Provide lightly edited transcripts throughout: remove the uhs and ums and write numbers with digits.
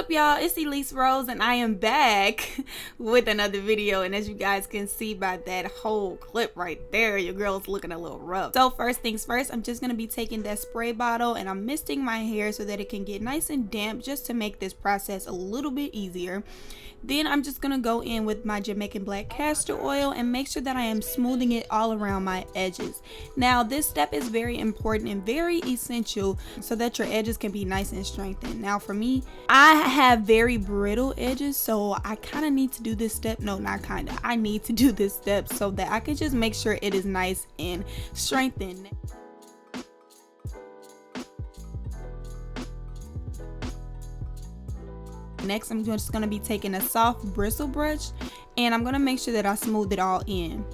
up, y'all? It's Ilese Rose and I am back with another video, and as you guys can see by that whole clip right there, your girl's looking a little rough. So first things first, I'm just gonna be taking that spray bottle and I'm misting my hair so that it can get nice and damp, just to make this process a little bit easier. Then I'm just gonna go in with my Jamaican black castor oil and make sure that I am smoothing it all around my edges. Now this step is very important and very essential so that your edges can be nice and strengthened. Now for me, I have very brittle edges, so I kind of need to do this step. No, not kind of. I need to do this step so that I can just make sure it is nice and strengthened. Next, I'm just going to be taking a soft bristle brush and I'm going to make sure that I smooth it all in.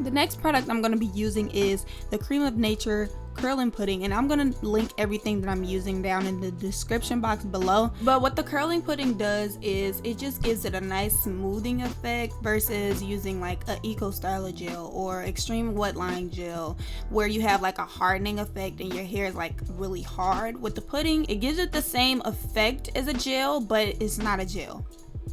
The next product I'm going to be using is the Cream of Nature curling pudding, and I'm going to link everything that I'm using down in the description box below. But what the curling pudding does is it just gives it a nice smoothing effect versus using like a eco styler gel or extreme wet line gel where you have like a hardening effect and your hair is like really hard. With the pudding, it gives it the same effect as a gel, but it's not a gel.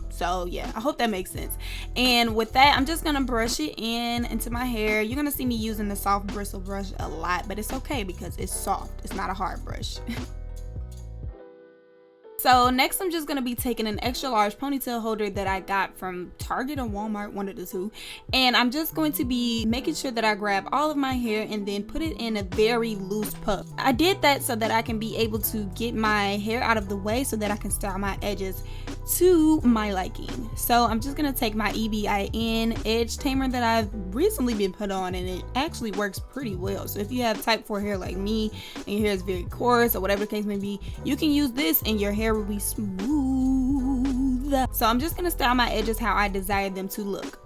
So yeah, I hope that makes sense. And with that, I'm just gonna brush it into my hair. You're gonna see me using the soft bristle brush a lot, but it's okay because it's soft. It's not a hard brush. So next, I'm just going to be taking an extra large ponytail holder that I got from Target or Walmart, one of the two. And I'm just going to be making sure that I grab all of my hair and then put it in a very loose puff. I did that so that I can be able to get my hair out of the way so that I can style my edges to my liking. So I'm just going to take my EBIN edge tamer that I've recently been put on, and it actually works pretty well. So if you have type 4 hair like me and your hair is very coarse or whatever the case may be, you can use this and your hair will be smooth. So I'm just gonna style my edges how I desire them to look.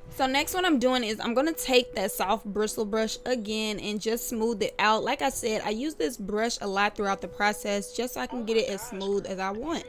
So next, what I'm doing is I'm going to take that soft bristle brush again and just smooth it out. Like I said, I use this brush a lot throughout the process just so I can get it as smooth as I want.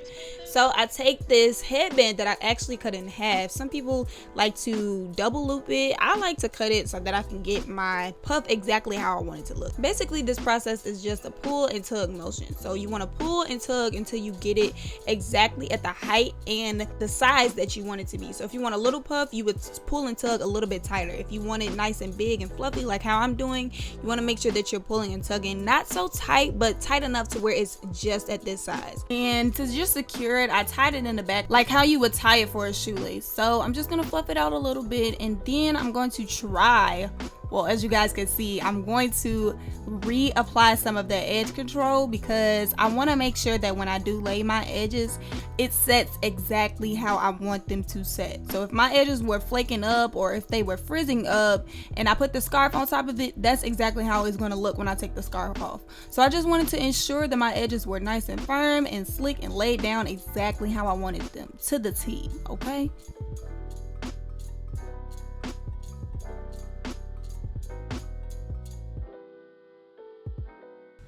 So I take this headband that I actually cut in half. Some people like to double loop it. I like to cut it so that I can get my puff exactly how I want it to look. Basically, this process is just a pull and tug motion. So you want to pull and tug until you get it exactly at the height and the size that you want it to be. So if you want a little puff, you would pull and tug a little bit tighter. If you want it nice and big and fluffy like how I'm doing, you want to make sure that you're pulling and tugging not so tight, but tight enough to where it's just at this size. And to just secure it, I tied it in the back like how you would tie it for a shoelace. So I'm just gonna fluff it out a little bit, and then I'm going to try, well, as you guys can see, I'm going to reapply some of the edge control because I want to make sure that when I do lay my edges, it sets exactly how I want them to set. So if my edges were flaking up or if they were frizzing up and I put the scarf on top of it, that's exactly how it's going to look when I take the scarf off. So I just wanted to ensure that my edges were nice and firm and slick and laid down exactly how I wanted them, to the T, okay?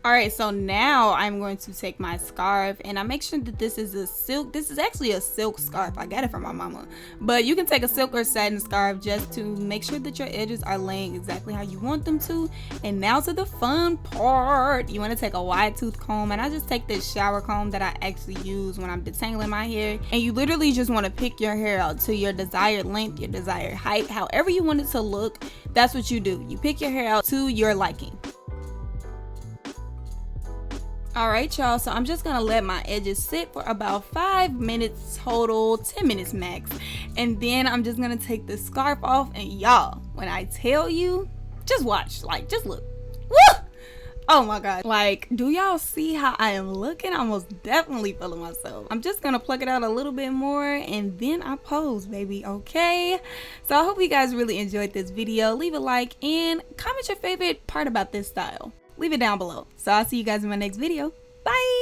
Alright, so now I'm going to take my scarf and I make sure that this is a silk. This is actually a silk scarf. I got it from my mama. But you can take a silk or satin scarf just to make sure that your edges are laying exactly how you want them to. And now to the fun part. You want to take a wide tooth comb, and I just take this shower comb that I actually use when I'm detangling my hair. And you literally just want to pick your hair out to your desired length, your desired height, however you want it to look. That's what you do. You pick your hair out to your liking. Alright y'all, so I'm just gonna let my edges sit for about 5 minutes total, 10 minutes max, and then I'm just gonna take the scarf off. And y'all, when I tell you, just watch, like, just look. Woo! Oh my god, like, do y'all see how I am looking? I'm most definitely feeling myself. I'm just gonna pluck it out a little bit more and then I pose, baby, okay? So I hope you guys really enjoyed this video. Leave a like and comment your favorite part about this style. Leave it down below. So I'll see you guys in my next video. Bye!